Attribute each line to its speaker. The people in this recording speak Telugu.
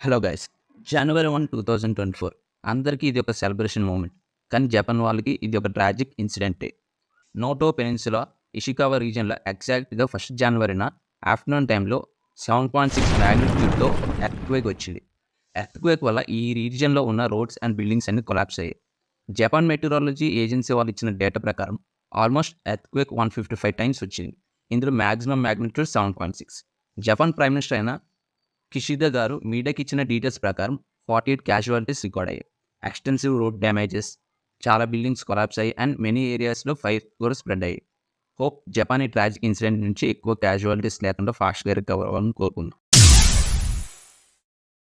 Speaker 1: Hello guys. జనవరి 1, 2024 అందరికీ ఇది ఒక సెలబ్రేషన్ మూమెంట్. కానీ జపాన్ వాళ్ళకి ఇది ఒక ట్రాజిక్ ఇన్సిడెంటే. నోటో పెనిన్సులా ఇషికావా రీజియన్‌లో ఎగ్జాక్ట్‌గా 1 జనవరిన ఆఫ్టర్‌నూన్ టైంలో 7.6 మాగ్నిట్యూడ్‌తో ఎర్త్‌క్వేక్ వచ్చింది. ఎర్త్‌క్వేక్ వల్ల ఈ రీజియన్‌లో ఉన్న రోడ్స్ అండ్ బిల్డింగ్స్ అన్నీ కొలాప్స్ అయ్యాయి. జపాన్ మెటీరియాలజీ ఏజెన్సీ వాళ్ళు ఇచ్చిన డేటా ప్రకారం ఆల్మోస్ట్ ఎర్త్‌క్వేక్ 155 టైమ్స్ వచ్చింది. ఇందులో maximum magnitude 7.6. Japan prime minister అయిన కిషిదా గారు మీడియాకి ఇచ్చిన డీటెయిల్స్ ప్రకారం 48 క్యాజువాలిటీస్ రికార్డ్ అయ్యాయి. ఎక్స్టెన్సివ్ రోడ్ డ్యామేజెస్, చాలా బిల్డింగ్స్ కొలాప్స్ అయ్యాయి అండ్ మెనీ ఏరియాస్లో ఫైర్ కూడా స్ప్రెడ్ అయ్యాయి. హోప్ జపాన్ ఈ ట్రాజిక్ ఇన్సిడెంట్ నుంచి ఎక్కువ క్యాజువాలిటీస్ లేకుండా ఫాస్ట్గా రికవర్ అవ్వాలని కోరుకుందాం.